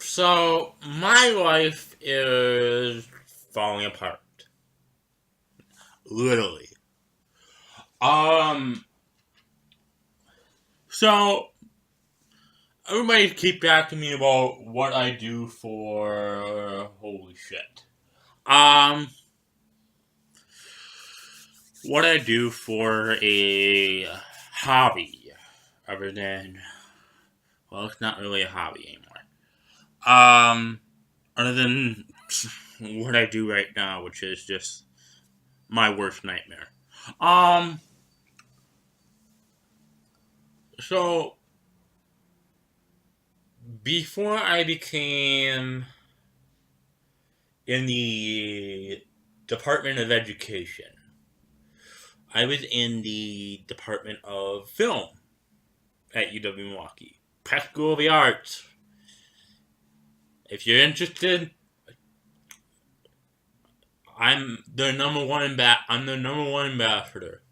So my life is falling apart, literally. Um. So everybody keep asking me about what I do for holy shit. Um. What I do for a hobby, other than it's not really a hobby anymore. Um. Other than what I do right now, which is just my worst nightmare. Um. So before I became in the Department of Education, I was in the Department of Film at UW Milwaukee. Prep School of the Arts. If you're interested, I'm the number one ambassador.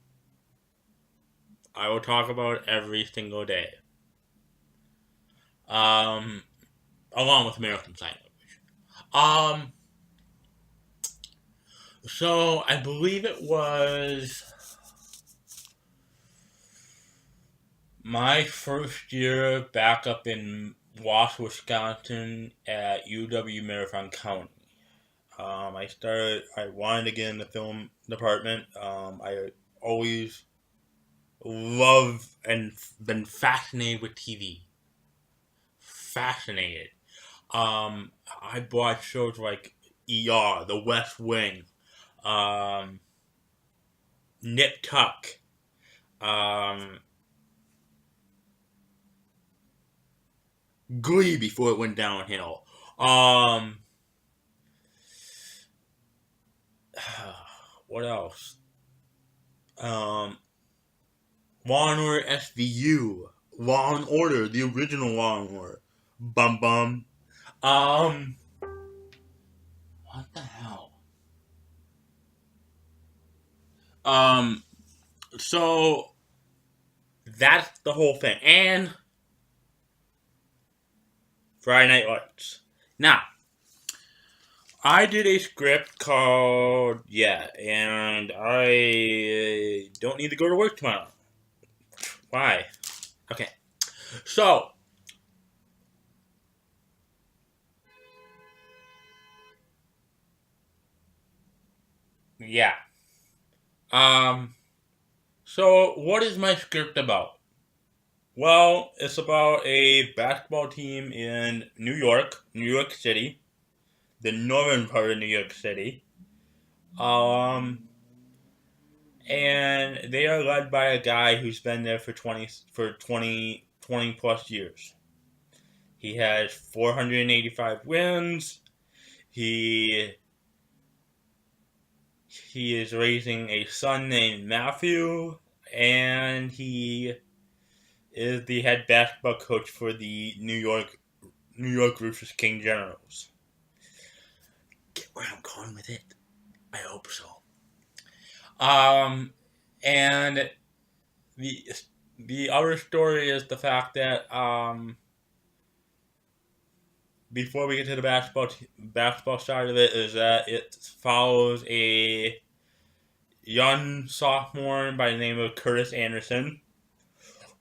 I will talk about it every single day. Um, Along with American Sign Language. So I believe it was my first year back up in Wausau, Wisconsin at UW Marathon County. I wanted to get in the film department. I always love and been fascinated with TV. Fascinated. I watched shows like ER, The West Wing, um, Nip Tuck, um, Glee before it went downhill. Um, what else? Um, Law and Order SVU, Law and Order, the original Law and Order. Bum bum. Um, what the hell? Um, so that's the whole thing. And Friday Night Lights. Now, I did a script called and I don't need to go to work tomorrow. Why? Okay. So, yeah. Um, so what is my script about? Well, it's about a basketball team in New York City, the northern part of New York City. Um, and they are led by a guy who's been there for 20 plus years. He has 485 wins. He he is raising a son named Matthew, and he is the head basketball coach for the New York Rufus King Generals. Get where I'm going with it? I hope so. And the the other story is the fact that before we get to the basketball side of it, is that it follows a young sophomore by the name of Curtis Anderson,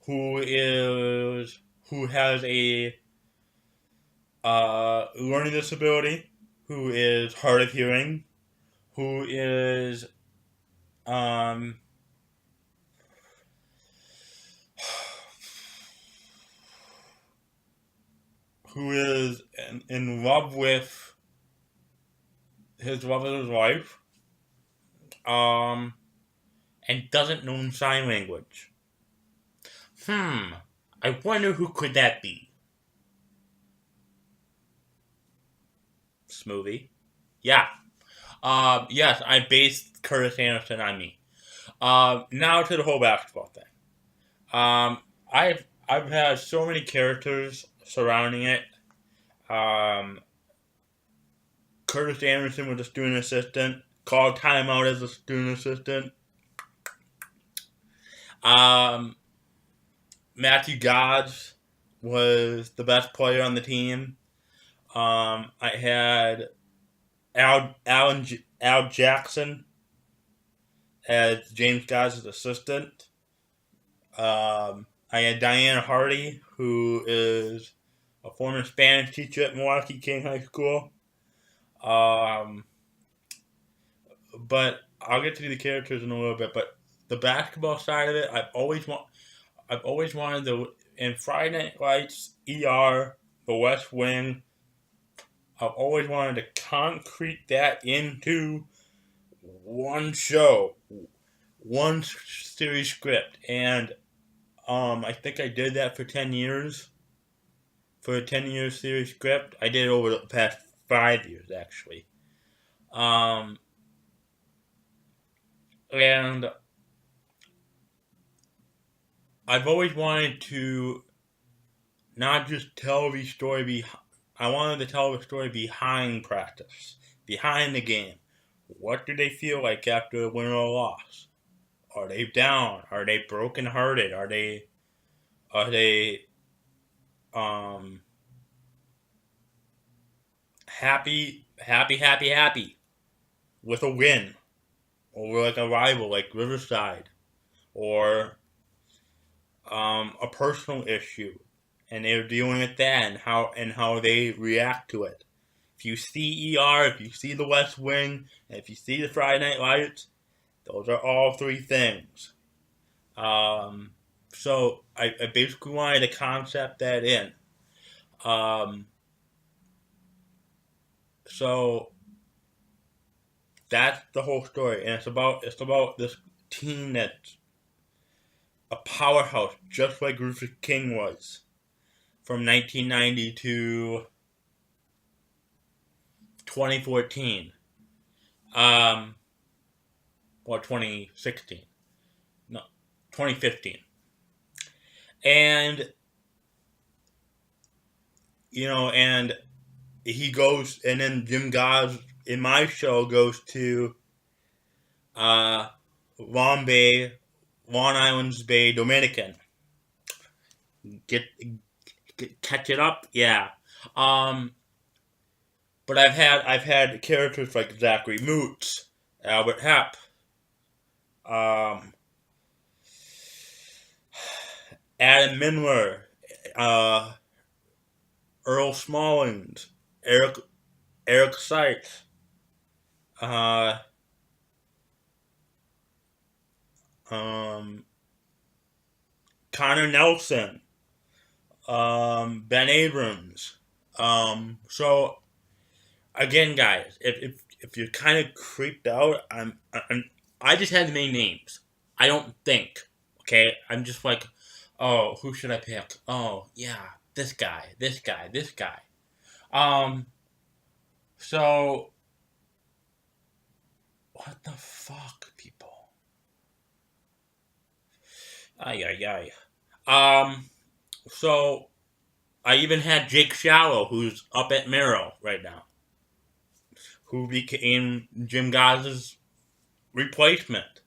who is who has a learning disability, who is hard of hearing, who is um, who is in love with his wife, um, and doesn't know sign language. I wonder who could that be? Smoothie. Yeah. Yes, I based Curtis Anderson on me. Now to the whole basketball thing. Um, I've had so many characters surrounding it. Um, Curtis Anderson was a student assistant. Called timeout as a student assistant. Um, Matthew Gods was the best player on the team. I had Al Jackson as James Guys' assistant. I had Diane Hardy, who is a former Spanish teacher at Milwaukee King High School. Um, but I'll get to the characters in a little bit. But the basketball side of it, I've always wanted the in Friday Night Lights, ER, The West Wing. I've always wanted to concrete that into one show, one series script, and I think I did that for 10 years. For a 10-year series script, I did it over the past 5 years actually. Um, and I've always wanted to not just tell the story. I wanted to tell the story behind practice, behind the game. What do they feel like after a win or a loss? Are they down? Are they brokenhearted? Are they um happy with a win over like a rival like Riverside or a personal issue, and they're dealing with that and how they react to it. If you see ER, if you see The West Wing, and if you see the Friday Night Lights, those are all three things. Um, so I basically wanted to concept that in. Um, so that's the whole story, and it's about this team that's a powerhouse, just like Rufus King was from 1990 to 2014, um, or 2016, no, 2015, and and he goes, and then Jim Goss in my show goes to uh, Long Bay, Long Island's Bay Dominican. Get, catch it up, yeah. Um, but I've had characters like Zachary Moots, Albert Hepp, um, Adam Mindler, uh, Earl Smallings, Eric Sykes, uh, um, Connor Nelson, Ben Abrams. So again, guys, if you're kind of creeped out, I just had the main names. I don't think. Okay, I'm just like, oh, who should I pick? Oh, yeah, this guy, this guy, this guy. Um, so what the fuck, people? Ay ay ay. So I even had Jake Shallow, who's up at Merrill right now, who became Jim Gaz's replacement.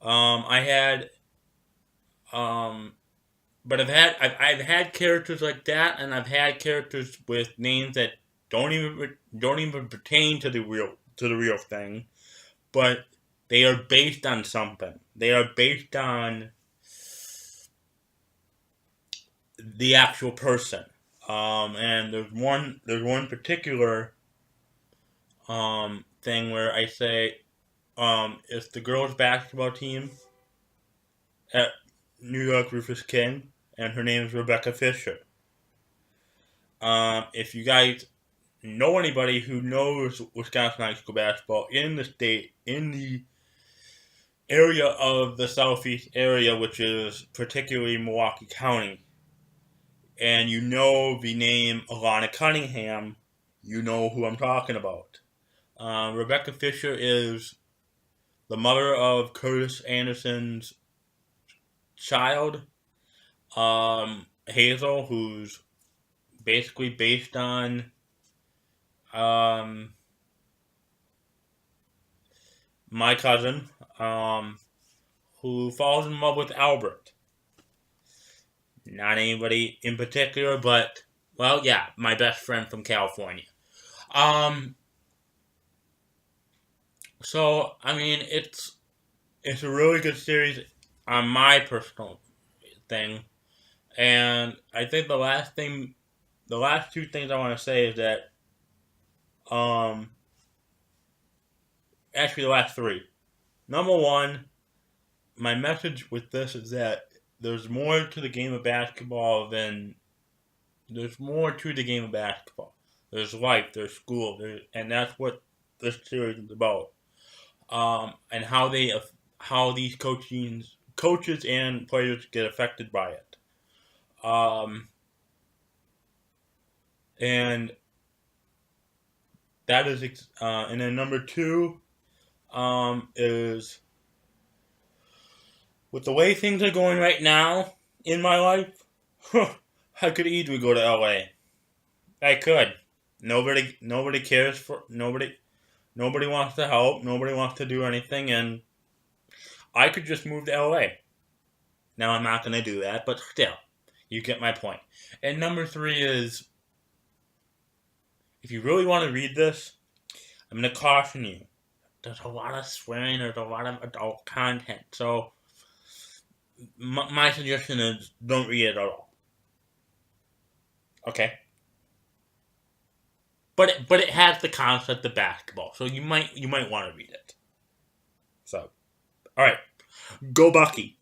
I had, um, but I've had characters like that, and I've had characters with names that don't even pertain to the real thing, but they are based on something. They are based on the actual person. And there's one particular thing where I say it's the girls basketball team at New York Rufus King, and her name is Rebecca Fisher. If you guys know anybody who knows Wisconsin high school basketball in the state, in the area of the southeast area, which is particularly Milwaukee County, and you know the name Alana Cunningham, you know who I'm talking about. Rebecca Fisher is the mother of Curtis Anderson's child, Hazel, who's basically based on um, my cousin, who falls in love with Albert. Not anybody in particular, but Well, yeah, my best friend from California. Um, so I mean, it's a really good series on my personal thing, and I think the last two things I want to say is that um, actually the last three. Number one, my message with this is that there's more to the game of basketball than there's more to the game of basketball. There's life, there's school, and that's what this series is about. And how these coaches and players get affected by it. Um, and that is and then number two is with the way things are going right now in my life. I could easily go to LA. I could. Nobody cares for nobody. Nobody wants to help. Nobody wants to do anything, and I could just move to LA. Now I'm not going to do that, but still, you get my point. And number three is, if you really want to read this, I'm going to caution you. There's a lot of swearing. There's a lot of adult content. So my suggestion is don't read it at all. Okay. But it has the concept of basketball, so you might want to read it. So, all right, go Bucky.